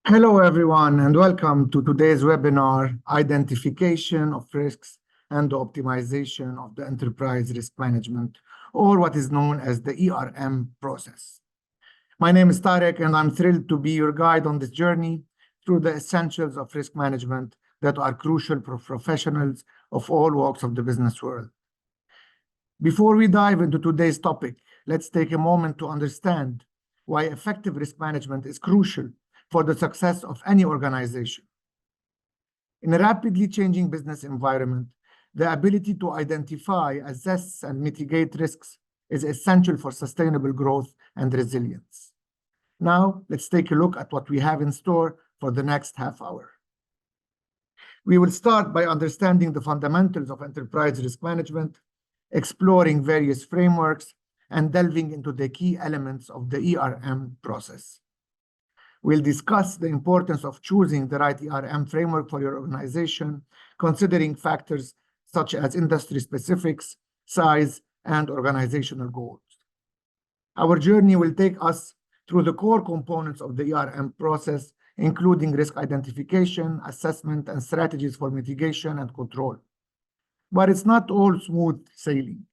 Hello, everyone, and welcome to today's webinar, Identification of Risks and the Optimization of the Enterprise Risk Management, or what is known as the ERM process. My name is Tarek, and I'm thrilled to be your guide on this journey through the essentials of risk management that are crucial for professionals of all walks of the business world. Before we dive into today's topic, let's take a moment to understand why effective risk management is crucial for the success of any organization. In a rapidly changing business environment, the ability to identify, assess, and mitigate risks is essential for sustainable growth and resilience. Now, let's take a look at what we have in store for the next half hour. We will start by understanding the fundamentals of enterprise risk management, exploring various frameworks, and delving into the key elements of the ERM process. We'll discuss the importance of choosing the right ERM framework for your organization, considering factors such as industry specifics, size, and organizational goals. Our journey will take us through the core components of the ERM process, including risk identification, assessment, and strategies for mitigation and control. But it's not all smooth sailing.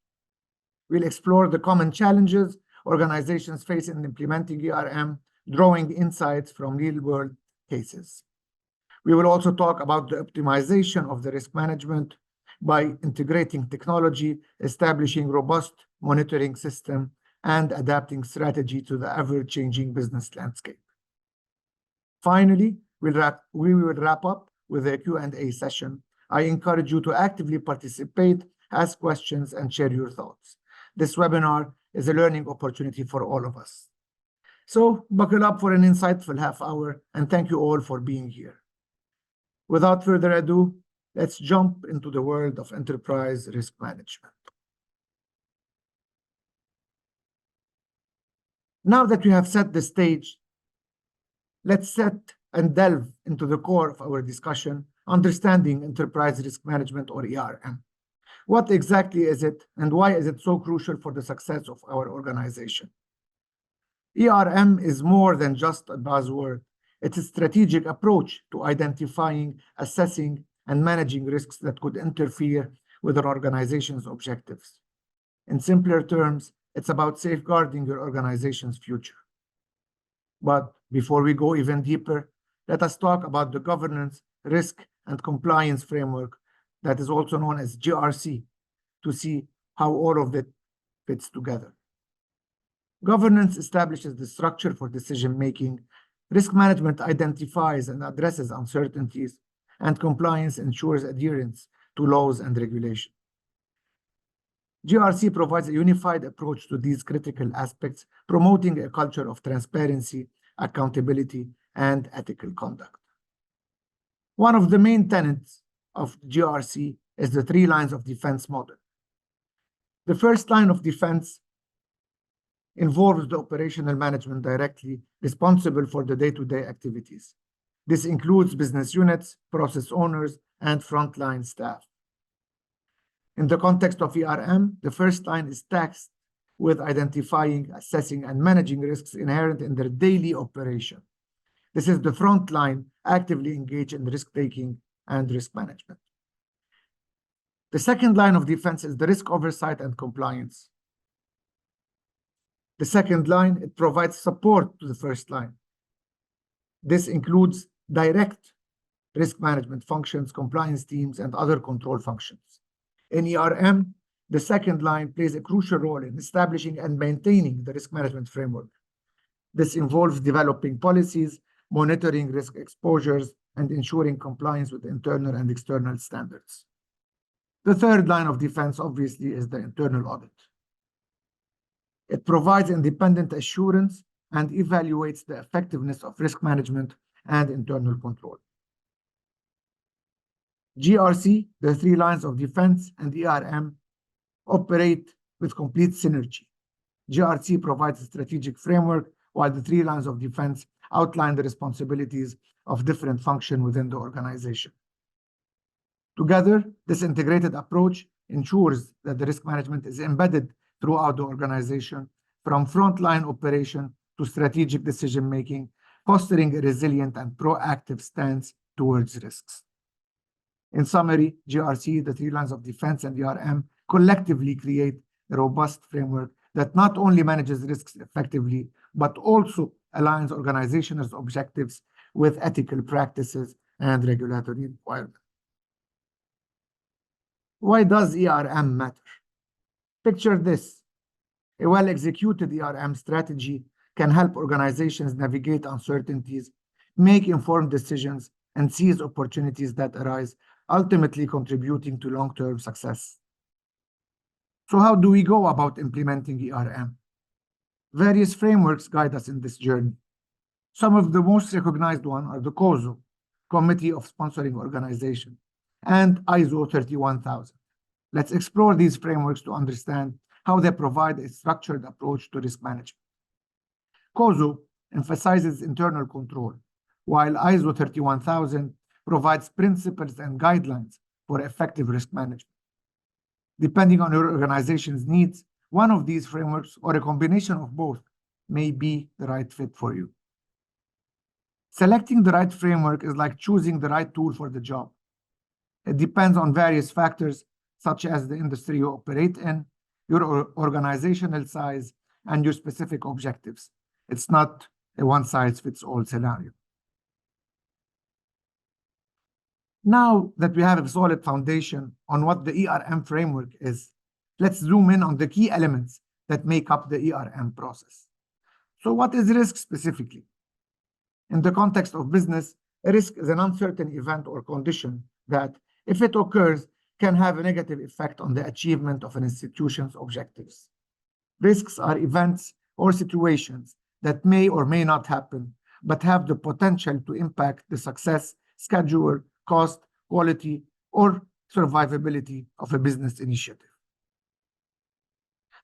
We'll explore the common challenges organizations face in implementing ERM, drawing insights from real-world cases. We will also talk about the optimization of the risk management by integrating technology, establishing robust monitoring system, and adapting strategy to the ever-changing business landscape. Finally, we will wrap up with a Q&A session. I encourage you to actively participate, ask questions, and share your thoughts. This webinar is a learning opportunity for all of us. So buckle up for an insightful half hour, and thank you all for being here. Without further ado, let's jump into the world of enterprise risk management. Now that we have set the stage, let's set and delve into the core of our discussion, understanding enterprise risk management, or ERM. What exactly is it, and why is it so crucial for the success of our organization? ERM is more than just a buzzword. It's a strategic approach to identifying, assessing, and managing risks that could interfere with an organization's objectives. In simpler terms, it's about safeguarding your organization's future. But before we go even deeper, let us talk about the governance, risk, and compliance framework that is also known as GRC, to see how all of it fits together. Governance establishes the structure for decision-making, risk management identifies and addresses uncertainties, and compliance ensures adherence to laws and regulations. GRC provides a unified approach to these critical aspects, promoting a culture of transparency, accountability, and ethical conduct. One of the main tenets of GRC is the 3 lines of defense model. The first line of defense involves the operational management directly responsible for the day-to-day activities. This includes business units, process owners, and frontline staff. In the context of ERM, the first line is tasked with identifying, assessing, and managing risks inherent in their daily operation. This is the front line actively engaged in risk-taking and risk management. The second line of defense is the risk oversight and compliance. The second line, it provides support to the first line. This includes direct risk management functions, compliance teams, and other control functions. In ERM, the second line plays a crucial role in establishing and maintaining the risk management framework. This involves developing policies, monitoring risk exposures, and ensuring compliance with internal and external standards. The third line of defense, obviously, is the internal audit. It provides independent assurance and evaluates the effectiveness of risk management and internal control. GRC, the 3 lines of defense, and ERM operate with complete synergy. GRC provides a strategic framework, while the 3 lines of defense outline the responsibilities of different functions within the organization. Together, this integrated approach ensures that the risk management is embedded throughout the organization, from frontline operation to strategic decision-making, fostering a resilient and proactive stance towards risks. In summary, GRC, the three lines of defense, and ERM collectively create a robust framework that not only manages risks effectively, but also aligns organizational objectives with ethical practices and regulatory requirements. Why does ERM matter? Picture this. A well-executed ERM strategy can help organizations navigate uncertainties, make informed decisions, and seize opportunities that arise, ultimately contributing to long-term success. So how do we go about implementing ERM? Various frameworks guide us in this journey. Some of the most recognized ones are the COSO, Committee of Sponsoring Organization, and ISO 31000. Let's explore these frameworks to understand how they provide a structured approach to risk management. COSO emphasizes internal control, while ISO 31000 provides principles and guidelines for effective risk management. Depending on your organization's needs, one of these frameworks or a combination of both may be the right fit for you. Selecting the right framework is like choosing the right tool for the job. It depends on various factors, such as the industry you operate in, your organizational size, and your specific objectives. It's not a one-size-fits-all scenario. Now that we have a solid foundation on what the ERM framework is, let's zoom in on the key elements that make up the ERM process. So what is risk specifically? In the context of business, a risk is an uncertain event or condition that, if it occurs, can have a negative effect on the achievement of an institution's objectives. Risks are events or situations that may or may not happen, but have the potential to impact the success, schedule, cost, quality, or survivability of a business initiative.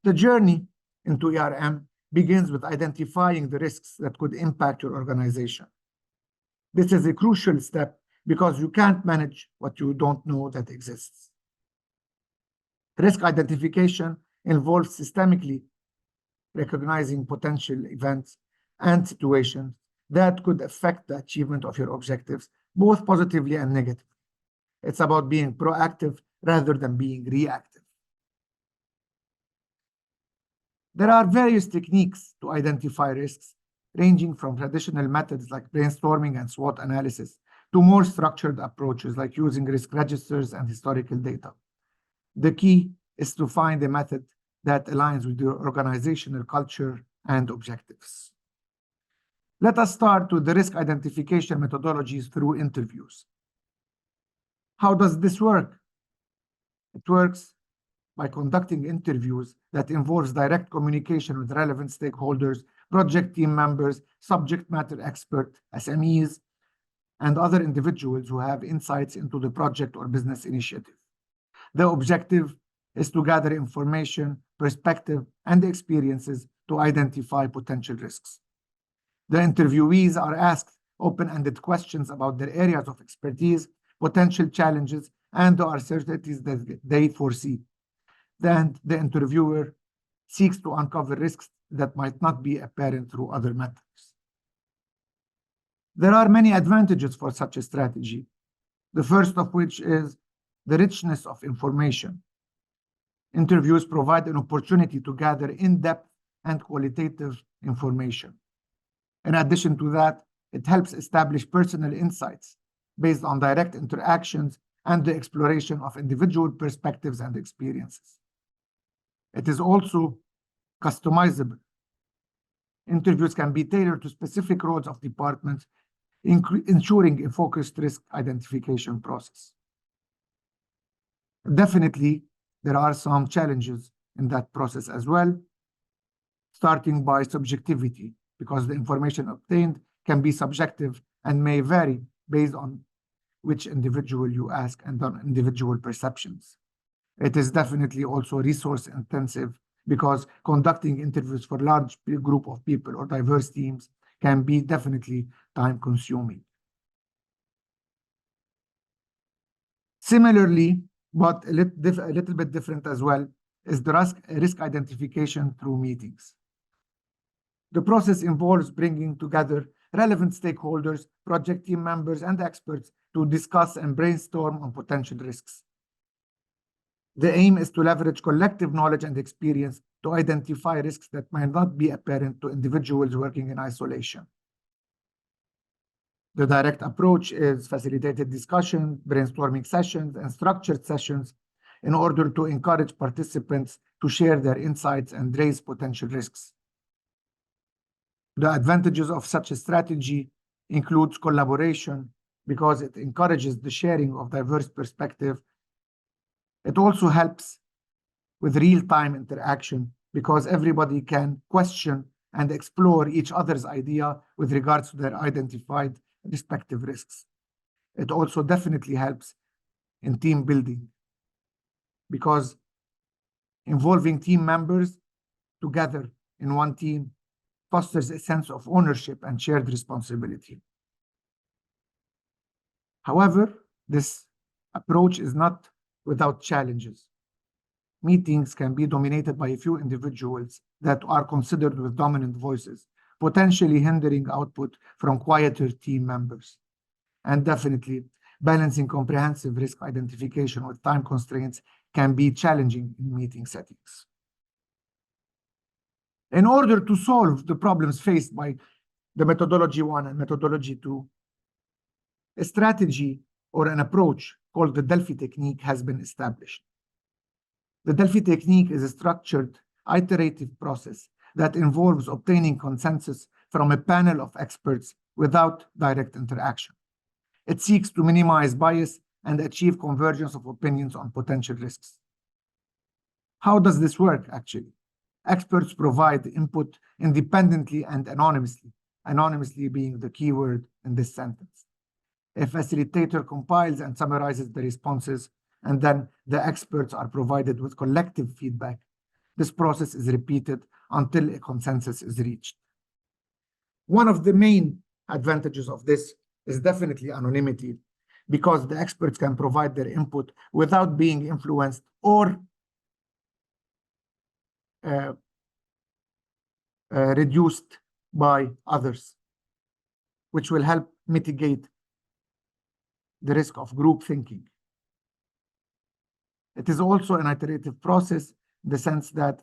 The journey into ERM begins with identifying the risks that could impact your organization. This is a crucial step because you can't manage what you don't know that exists. Risk identification involves systemically recognizing potential events and situations that could affect the achievement of your objectives, both positively and negatively. It's about being proactive rather than being reactive. There are various techniques to identify risks, ranging from traditional methods like brainstorming and SWOT analysis to more structured approaches like using risk registers and historical data. The key is to find a method that aligns with your organizational culture and objectives. Let us start with the risk identification methodologies through interviews. How does this work? It works by conducting interviews that involves direct communication with relevant stakeholders, project team members, subject matter experts, SMEs, and other individuals who have insights into the project or business initiative. The objective is to gather information, perspective, and experiences to identify potential risks. The interviewees are asked open-ended questions about their areas of expertise, potential challenges, and the uncertainties that they foresee. Then the interviewer seeks to uncover risks that might not be apparent through other methods. There are many advantages for such a strategy, the first of which is the richness of information. Interviews provide an opportunity to gather in-depth and qualitative information. In addition to that, it helps establish personal insights based on direct interactions and the exploration of individual perspectives and experiences. It is also customizable. Interviews can be tailored to specific roles of departments, ensuring a focused risk identification process. Definitely, there are some challenges in that process as well, starting by subjectivity, because the information obtained can be subjective and may vary based on which individual you ask and on individual perceptions. It is definitely also resource intensive because conducting interviews for large group of people or diverse teams can be definitely time consuming. Similarly, but a little bit different as well, is the risk identification through meetings. The process involves bringing together relevant stakeholders, project team members, and experts to discuss and brainstorm on potential risks. The aim is to leverage collective knowledge and experience to identify risks that might not be apparent to individuals working in isolation. The direct approach is facilitated discussion, brainstorming sessions, and structured sessions in order to encourage participants to share their insights and raise potential risks. The advantages of such a strategy includes collaboration because it encourages the sharing of diverse perspectives. It also helps with real-time interaction because everybody can question and explore each other's idea with regards to their identified respective risks. It also definitely helps in team building because involving team members together in one team fosters a sense of ownership and shared responsibility. However, this approach is not without challenges. Meetings can be dominated by a few individuals that are considered with dominant voices, potentially hindering output from quieter team members. And definitely, balancing comprehensive risk identification with time constraints can be challenging in meeting settings. In order to solve the problems faced by the methodology 1 and methodology 2, a strategy or an approach called the Delphi technique has been established. The Delphi technique is a structured, iterative process that involves obtaining consensus from a panel of experts without direct interaction. It seeks to minimize bias and achieve convergence of opinions on potential risks. How does this work, actually? Experts provide input independently and anonymously, anonymously being the key word in this sentence. A facilitator compiles and summarizes the responses, and then the experts are provided with collective feedback. This process is repeated until a consensus is reached. One of the main advantages of this is definitely anonymity, because the experts can provide their input without being influenced or reduced by others, which will help mitigate the risk of group thinking. It is also an iterative process in the sense that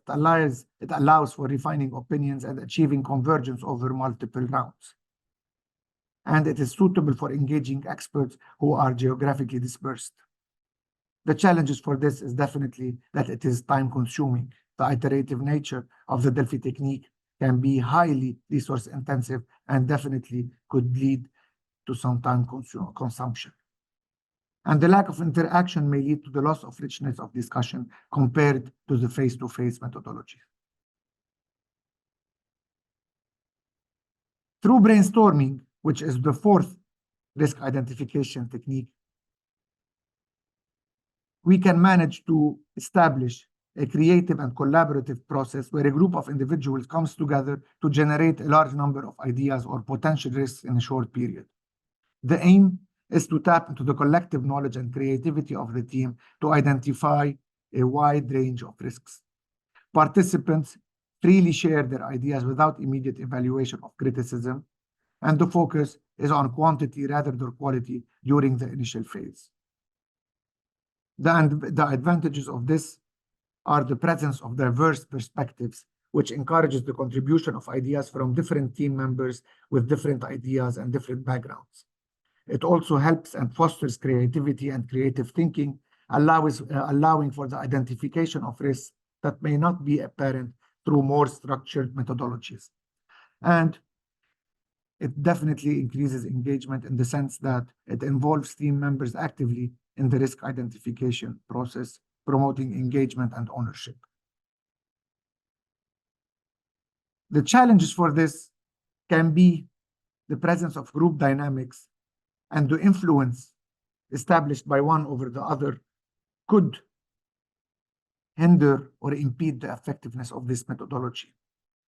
it allows for refining opinions and achieving convergence over multiple rounds. And it is suitable for engaging experts who are geographically dispersed. The challenges for this is definitely that it is time-consuming. The iterative nature of the Delphi technique can be highly resource-intensive and definitely could lead to some time consumption. And the lack of interaction may lead to the loss of richness of discussion compared to the face-to-face methodology. Through brainstorming, which is the fourth risk identification technique, we can manage to establish a creative and collaborative process where a group of individuals comes together to generate a large number of ideas or potential risks in a short period. The aim is to tap into the collective knowledge and creativity of the team to identify a wide range of risks. Participants freely share their ideas without immediate evaluation of criticism, and the focus is on quantity rather than quality during the initial phase. The advantages of this are the presence of diverse perspectives, which encourages the contribution of ideas from different team members with different ideas and different backgrounds. It also helps and fosters creativity and creative thinking, allowing for the identification of risks that may not be apparent through more structured methodologies. And it definitely increases engagement in the sense that it involves team members actively in the risk identification process, promoting engagement and ownership. The challenges for this can be the presence of group dynamics, and the influence established by one over the other could hinder or impede the effectiveness of this methodology.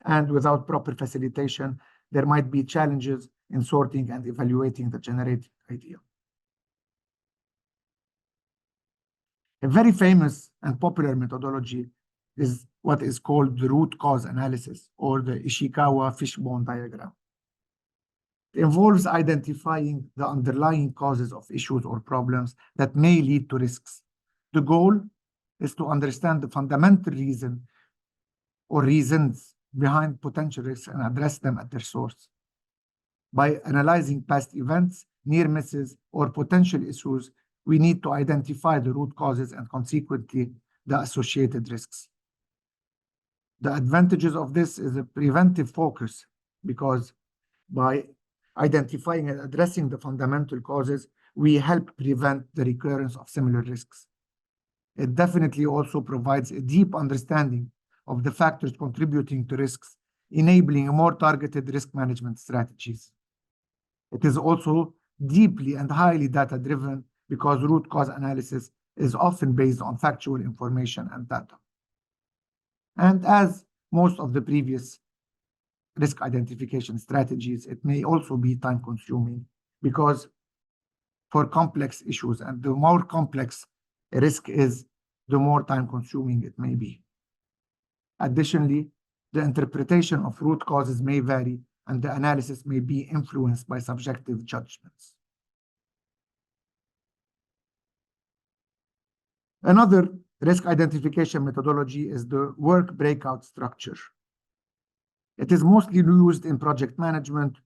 And without proper facilitation, there might be challenges in sorting and evaluating the generated idea. A very famous and popular methodology is what is called the root cause analysis, or the Ishikawa fishbone diagram. It involves identifying the underlying causes of issues or problems that may lead to risks. The goal is to understand the fundamental reason or reasons behind potential risks and address them at their source. By analyzing past events, near misses, or potential issues, we need to identify the root causes and consequently the associated risks. The advantages of this is a preventive focus because by identifying and addressing the fundamental causes, we help prevent the recurrence of similar risks. It definitely also provides a deep understanding of the factors contributing to risks, enabling more targeted risk management strategies. It is also deeply and highly data-driven because root cause analysis is often based on factual information and data. And as most of the previous risk identification strategies, it may also be time-consuming because for complex issues, and the more complex a risk is, the more time-consuming it may be. Additionally, the interpretation of root causes may vary, and the analysis may be influenced by subjective judgments. Another risk identification methodology is the work breakout structure. It is mostly used in project management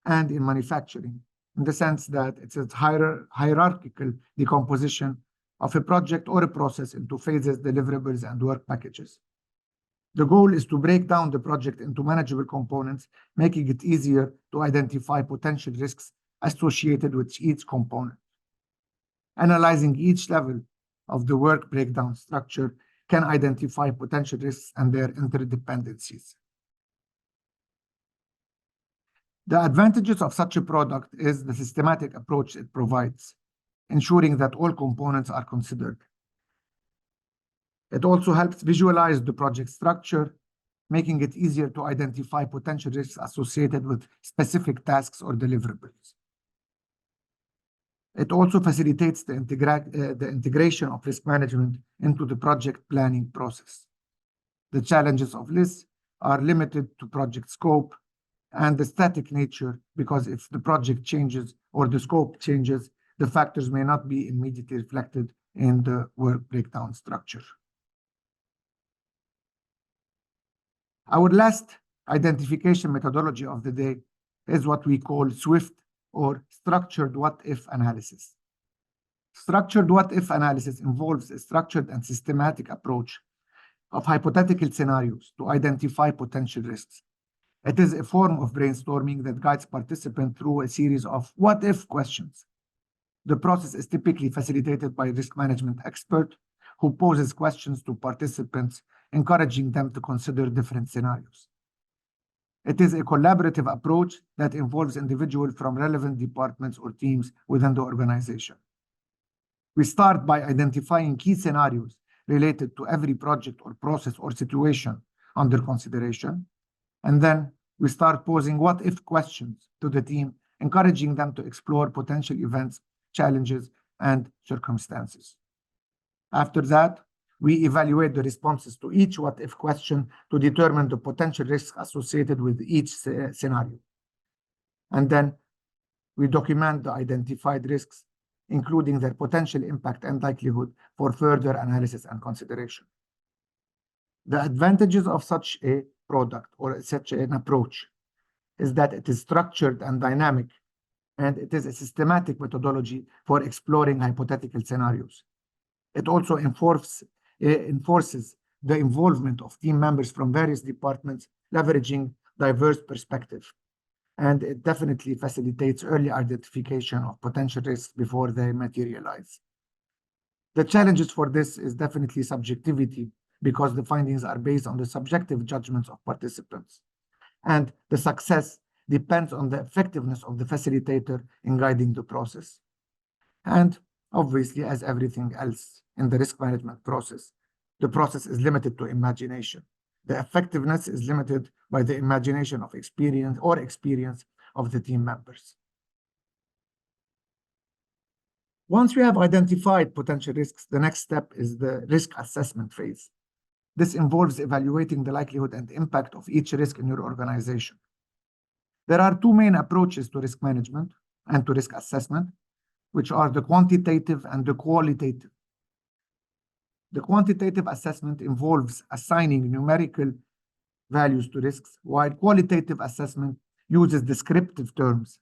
and in manufacturing, in the sense that it's a hierarchical decomposition of a project or a process into phases, deliverables, and work packages. The goal is to break down the project into manageable components, making it easier to identify potential risks associated with each component. Analyzing each level of the work breakdown structure can identify potential risks and their interdependencies. The advantages of such a product is the systematic approach it provides, ensuring that all components are considered. It also helps visualize the project structure, making it easier to identify potential risks associated with specific tasks or deliverables. It also facilitates the integration of risk management into the project planning process. The challenges of this are limited to project scope and the static nature, because if the project changes or the scope changes, the factors may not be immediately reflected in the work breakdown structure. Our last identification methodology of the day is what we call SWIFT, or structured what-if analysis. Structured what-if analysis involves a structured and systematic approach of hypothetical scenarios to identify potential risks. It is a form of brainstorming that guides participants through a series of what-if questions. The process is typically facilitated by a risk management expert who poses questions to participants, encouraging them to consider different scenarios. It is a collaborative approach that involves individuals from relevant departments or teams within the organization. We start by identifying key scenarios related to every project or process or situation under consideration, and then we start posing what-if questions to the team, encouraging them to explore potential events, challenges, and circumstances. After that, we evaluate the responses to each what-if question to determine the potential risks associated with each scenario. And then we document the identified risks, including their potential impact and likelihood for further analysis and consideration. The advantages of such a product or such an approach is that it is structured and dynamic, and it is a systematic methodology for exploring hypothetical scenarios. It also enforces the involvement of team members from various departments, leveraging diverse perspectives. And it definitely facilitates early identification of potential risks before they materialize. The challenges for this is definitely subjectivity, because the findings are based on the subjective judgments of participants. And the success depends on the effectiveness of the facilitator in guiding the process. And obviously, as everything else in the risk management process, the process is limited to imagination. The effectiveness is limited by the imagination of experience of the team members. Once we have identified potential risks, the next step is the risk assessment phase. This involves evaluating the likelihood and impact of each risk in your organization. There are two main approaches to risk management and to risk assessment, which are the quantitative and the qualitative. The quantitative assessment involves assigning numerical values to risks, while qualitative assessment uses descriptive terms.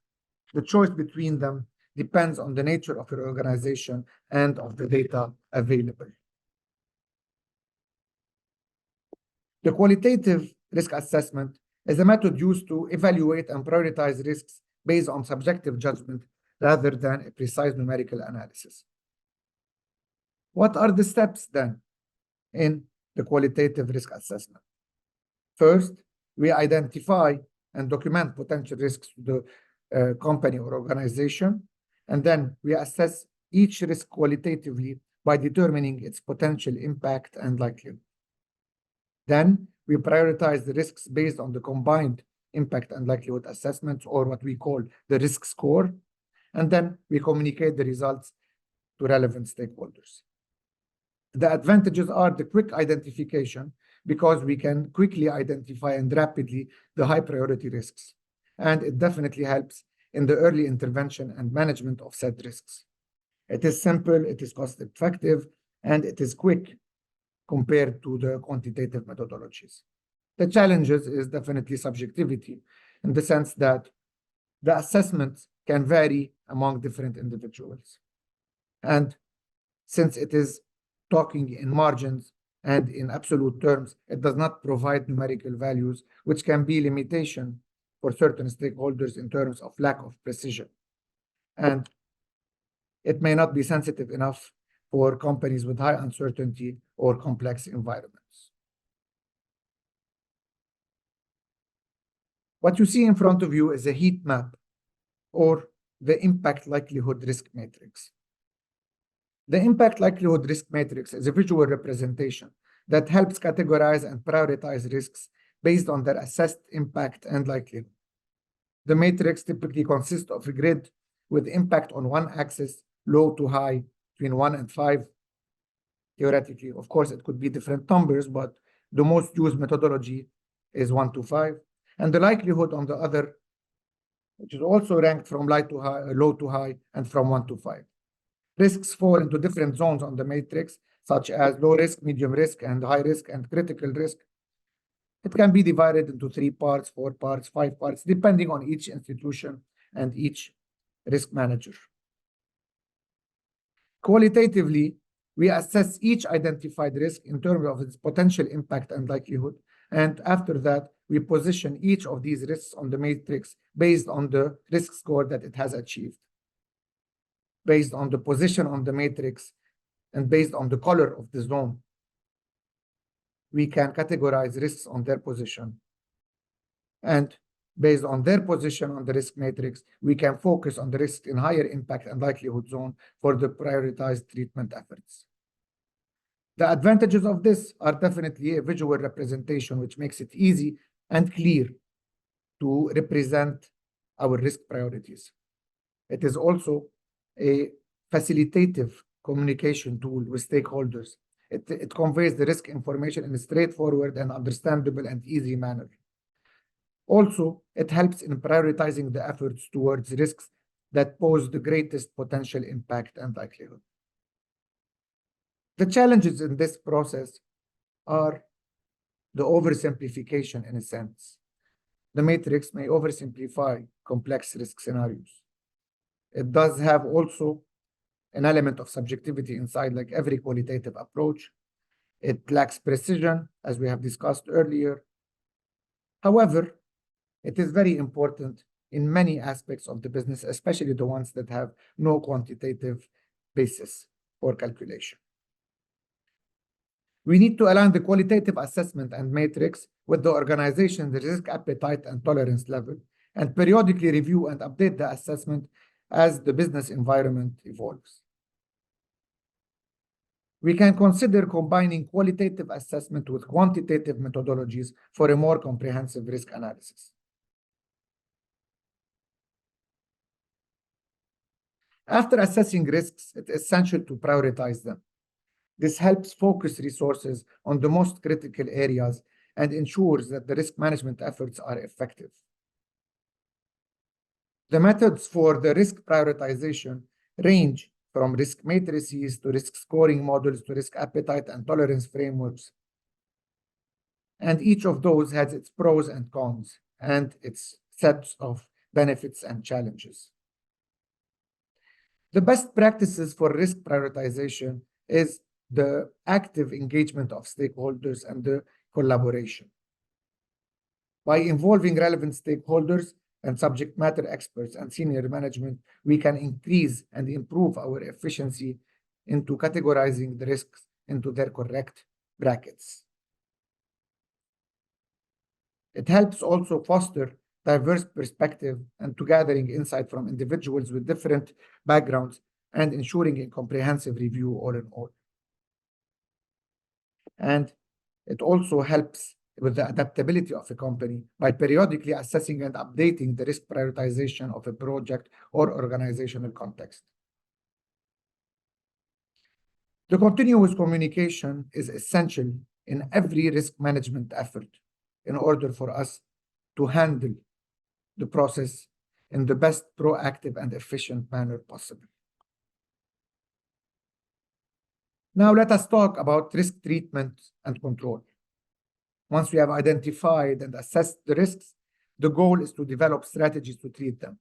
The choice between them depends on the nature of your organization and of the data available. The qualitative risk assessment is a method used to evaluate and prioritize risks based on subjective judgment rather than a precise numerical analysis. What are the steps then in the qualitative risk assessment? First, we identify and document potential risks to the company or organization, and then we assess each risk qualitatively by determining its potential impact and likelihood. Then we prioritize the risks based on the combined impact and likelihood assessments, or what we call the risk score, and then we communicate the results to relevant stakeholders. The advantages are the quick identification, because we can quickly identify and rapidly the high priority risks, and it definitely helps in the early intervention and management of said risks. It is simple, it is cost effective, and it is quick compared to the quantitative methodologies. The challenges is definitely subjectivity, in the sense that the assessments can vary among different individuals. And since it is talking in margins and in absolute terms, it does not provide numerical values, which can be limitation for certain stakeholders in terms of lack of precision. And it may not be sensitive enough for companies with high uncertainty or complex environments. What you see in front of you is a heat map, or the impact likelihood risk matrix. The impact likelihood risk matrix is a visual representation that helps categorize and prioritize risks based on their assessed impact and likelihood. The matrix typically consists of a grid with impact on one axis, low to high, between 1 and 5. Theoretically, of course, it could be different numbers, but the most used methodology is 1 to 5. And the likelihood on the other, which is also ranked from low to high, and from 1 to 5. Risks fall into different zones on the matrix, such as low risk, medium risk, and high risk, and critical risk. It can be divided into 3 parts, 4 parts, 5 parts, depending on each institution and each risk manager. Qualitatively, we assess each identified risk in terms of its potential impact and likelihood, and after that, we position each of these risks on the matrix based on the risk score that it has achieved. Based on the position on the matrix and based on the color of the zone, we can categorize risks on their position. And based on their position on the risk matrix, we can focus on the risk in higher impact and likelihood zone for the prioritized treatment efforts. The advantages of this are definitely a visual representation, which makes it easy and clear to represent our risk priorities. It is also a facilitative communication tool with stakeholders. It conveys the risk information in a straightforward and understandable and easy manner. Also, it helps in prioritizing the efforts towards risks that pose the greatest potential impact and likelihood. The challenges in this process are the oversimplification in a sense. The matrix may oversimplify complex risk scenarios. It does have also an element of subjectivity inside, like every qualitative approach. It lacks precision, as we have discussed earlier. However, it is very important in many aspects of the business, especially the ones that have no quantitative basis for calculation. We need to align the qualitative assessment and matrix with the organization's risk appetite and tolerance level, and periodically review and update the assessment as the business environment evolves. We can consider combining qualitative assessment with quantitative methodologies for a more comprehensive risk analysis. After assessing risks, it's essential to prioritize them. This helps focus resources on the most critical areas and ensures that the risk management efforts are effective. The methods for the risk prioritization range from risk matrices to risk scoring models to risk appetite and tolerance frameworks. And each of those has its pros and cons and its sets of benefits and challenges. The best practices for risk prioritization is the active engagement of stakeholders and the collaboration. By involving relevant stakeholders and subject matter experts and senior management, we can increase and improve our efficiency into categorizing the risks into their correct brackets. It helps also foster diverse perspective and to gathering insight from individuals with different backgrounds and ensuring a comprehensive review all in all. And it also helps with the adaptability of a company by periodically assessing and updating the risk prioritization of a project or organizational context. The continuous communication is essential in every risk management effort in order for us to handle the process in the best proactive and efficient manner possible. Now let us talk about risk treatment and control. Once we have identified and assessed the risks, the goal is to develop strategies to treat them.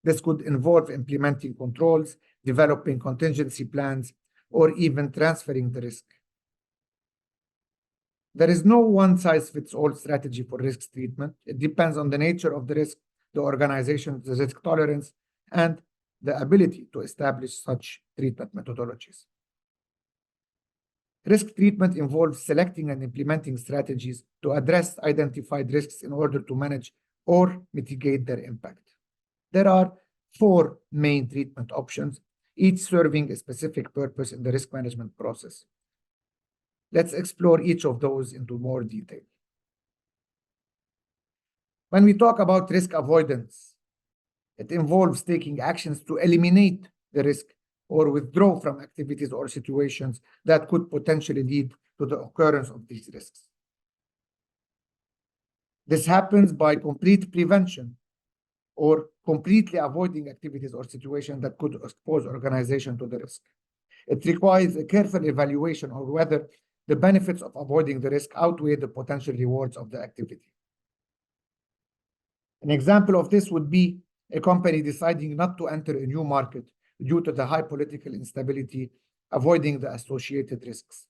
This could involve implementing controls, developing contingency plans, or even transferring the risk. There is no one-size-fits-all strategy for risk treatment. It depends on the nature of the risk, the organization's risk tolerance, and the ability to establish such treatment methodologies. Risk treatment involves selecting and implementing strategies to address identified risks in order to manage or mitigate their impact. There are 4 main treatment options, each serving a specific purpose in the risk management process. Let's explore each of those into more detail. When we talk about risk avoidance, it involves taking actions to eliminate the risk or withdraw from activities or situations that could potentially lead to the occurrence of these risks. This happens by complete prevention or completely avoiding activities or situations that could expose organization to the risk. It requires a careful evaluation of whether the benefits of avoiding the risk outweigh the potential rewards of the activity. An example of this would be a company deciding not to enter a new market due to the high political instability, avoiding the associated risks,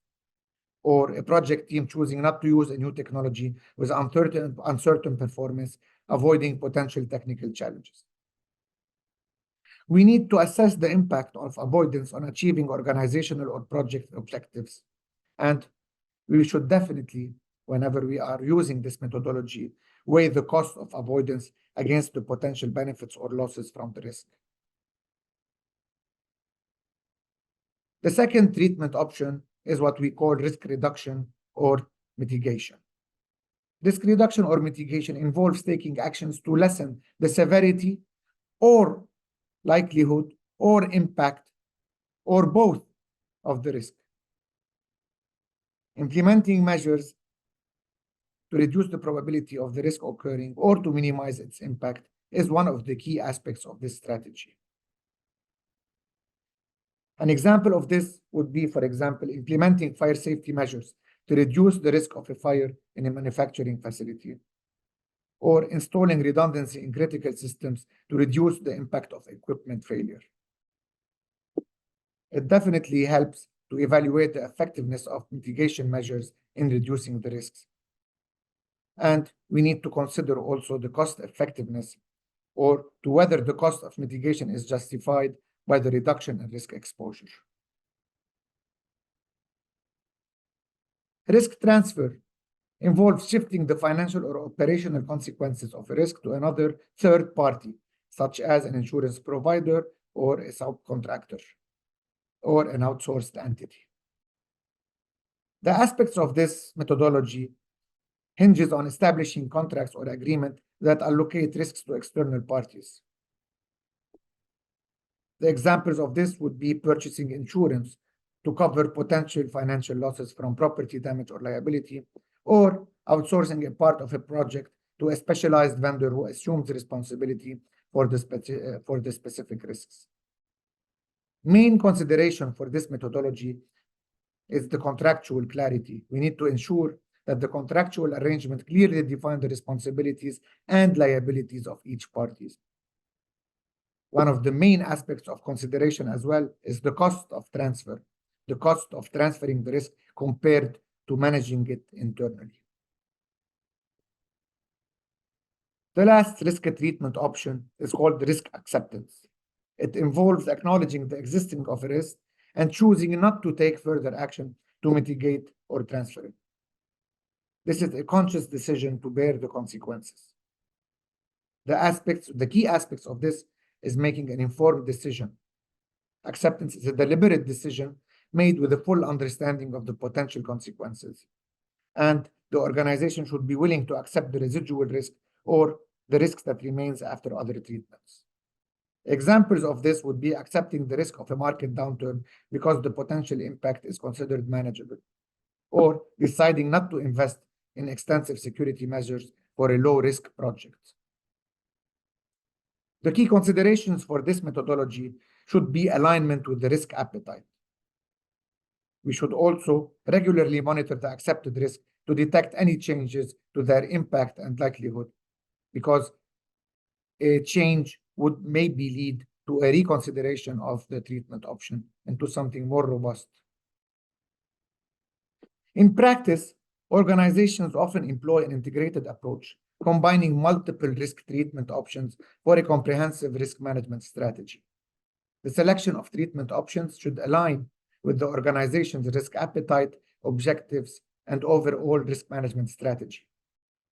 or a project team choosing not to use a new technology with uncertain performance, avoiding potential technical challenges. We need to assess the impact of avoidance on achieving organizational or project objectives, and we should definitely, whenever we are using this methodology, weigh the cost of avoidance against the potential benefits or losses from the risk. The second treatment option is what we call risk reduction or mitigation. Risk reduction or mitigation involves taking actions to lessen the severity or likelihood or impact or both of the risk. Implementing measures to reduce the probability of the risk occurring or to minimize its impact is one of the key aspects of this strategy. An example of this would be, for example, implementing fire safety measures to reduce the risk of a fire in a manufacturing facility, or installing redundancy in critical systems to reduce the impact of equipment failure. It definitely helps to evaluate the effectiveness of mitigation measures in reducing the risks. And we need to consider also the cost effectiveness or to whether the cost of mitigation is justified by the reduction in risk exposure. Risk transfer involves shifting the financial or operational consequences of a risk to another third party, such as an insurance provider or a subcontractor or an outsourced entity. The aspects of this methodology hinges on establishing contracts or agreements that allocate risks to external parties. The examples of this would be purchasing insurance to cover potential financial losses from property damage or liability, or outsourcing a part of a project to a specialized vendor who assumes responsibility for the specific risks. Main consideration for this methodology is the contractual clarity. We need to ensure that the contractual arrangement clearly defines the responsibilities and liabilities of each party. One of the main aspects of consideration as well is the cost of transfer, the cost of transferring the risk compared to managing it internally. The last risk treatment option is called risk acceptance. It involves acknowledging the existence of a risk and choosing not to take further action to mitigate or transfer it. This is a conscious decision to bear the consequences. The key aspects of this is making an informed decision. Acceptance is a deliberate decision made with a full understanding of the potential consequences. And the organization should be willing to accept the residual risk or the risks that remains after other treatments. Examples of this would be accepting the risk of a market downturn because the potential impact is considered manageable, or deciding not to invest in extensive security measures for a low-risk project. The key considerations for this methodology should be alignment with the risk appetite. We should also regularly monitor the accepted risk to detect any changes to their impact and likelihood, because a change would maybe lead to a reconsideration of the treatment option into something more robust. In practice, organizations often employ an integrated approach, combining multiple risk treatment options for a comprehensive risk management strategy. The selection of treatment options should align with the organization's risk appetite, objectives, and overall risk management strategy.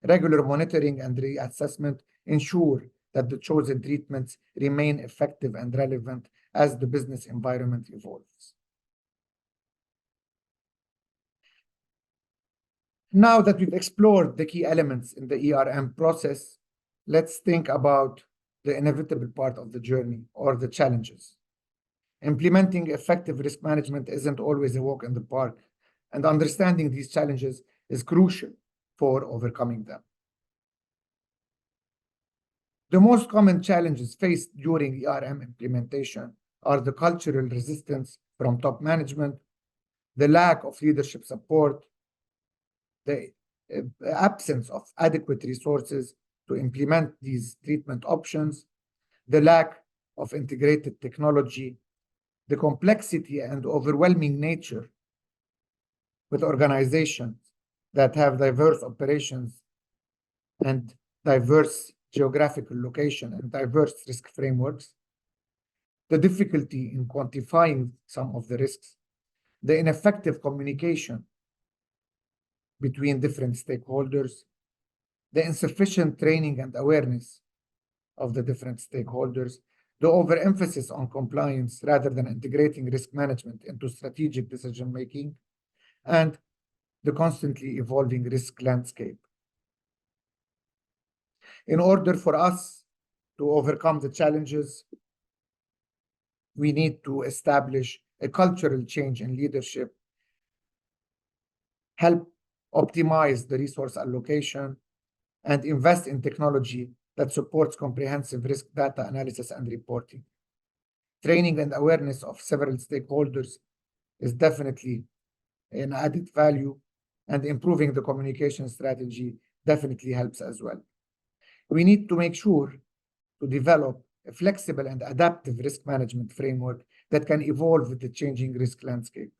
Regular monitoring and reassessment ensure that the chosen treatments remain effective and relevant as the business environment evolves. Now that we've explored the key elements in the ERM process, let's think about the inevitable part of the journey, or the challenges. Implementing effective risk management isn't always a walk in the park, and understanding these challenges is crucial for overcoming them. The most common challenges faced during ERM implementation are the cultural resistance from top management, the lack of leadership support, the absence of adequate resources to implement these treatment options, the lack of integrated technology, the complexity and overwhelming nature with organizations that have diverse operations and diverse geographical location and diverse risk frameworks, the difficulty in quantifying some of the risks, the ineffective communication between different stakeholders, the insufficient training and awareness of the different stakeholders, the overemphasis on compliance rather than integrating risk management into strategic decision-making, and the constantly evolving risk landscape. In order for us to overcome the challenges, we need to establish a cultural change in leadership, help optimize the resource allocation, and invest in technology that supports comprehensive risk data analysis and reporting. Training and awareness of several stakeholders is definitely an added value, and improving the communication strategy definitely helps as well. We need to make sure to develop a flexible and adaptive risk management framework that can evolve with the changing risk landscape.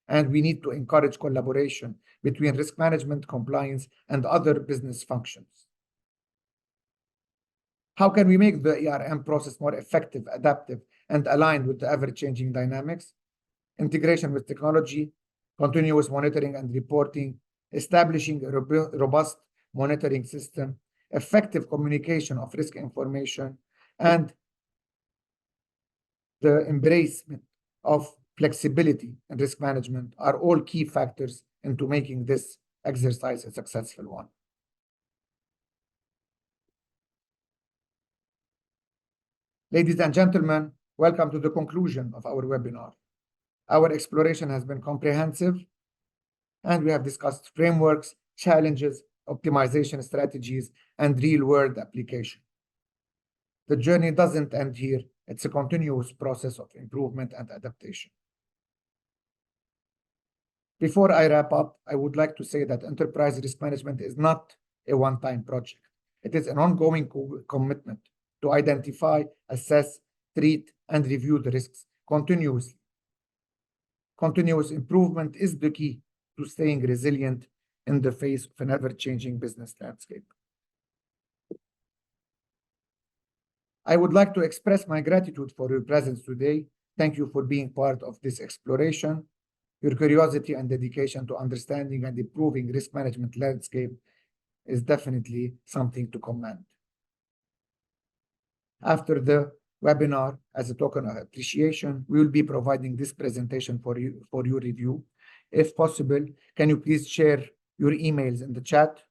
And we need to encourage collaboration between risk management, compliance, and other business functions. How can we make the ERM process more effective, adaptive, and aligned with the ever-changing dynamics? Integration with technology, continuous monitoring and reporting, establishing a robust monitoring system, effective communication of risk information, and the embracement of flexibility and risk management are all key factors into making this exercise a successful one. Ladies and gentlemen, welcome to the conclusion of our webinar. Our exploration has been comprehensive, and we have discussed frameworks, challenges, optimization strategies, and real-world application. The journey doesn't end here. It's a continuous process of improvement and adaptation. Before I wrap up, I would like to say that enterprise risk management is not a one-time project. It is an ongoing commitment to identify, assess, treat, and review the risks continuously. Continuous improvement is the key to staying resilient in the face of an ever-changing business landscape. I would like to express my gratitude for your presence today. Thank you for being part of this exploration. Your curiosity and dedication to understanding and improving risk management landscape is definitely something to commend. After the webinar, as a token of appreciation, we will be providing this presentation for your review. If possible, can you please share your emails in the chat?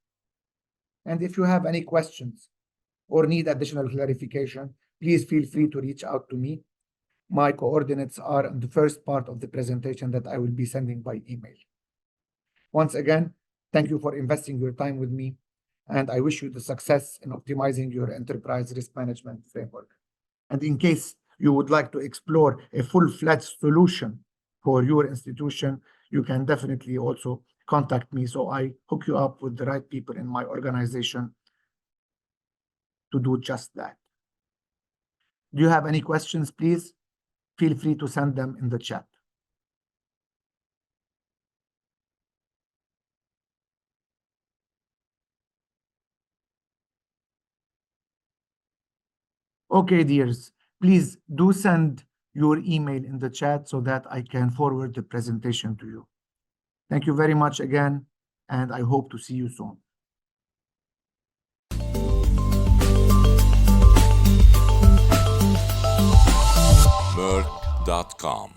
And if you have any questions or need additional clarification, please feel free to reach out to me. My coordinates are in the first part of the presentation that I will be sending by email. Once again, thank you for investing your time with me, and I wish you the success in optimizing your enterprise risk management framework. And in case you would like to explore a full-fledged solution for your institution, you can definitely also contact me so I hook you up with the right people in my organization to do just that. Do you have any questions, please? Feel free to send them in the chat. Okay, dears, please do send your email in the chat so that I can forward the presentation to you. Thank you very much again, and I hope to see you soon. Merck.com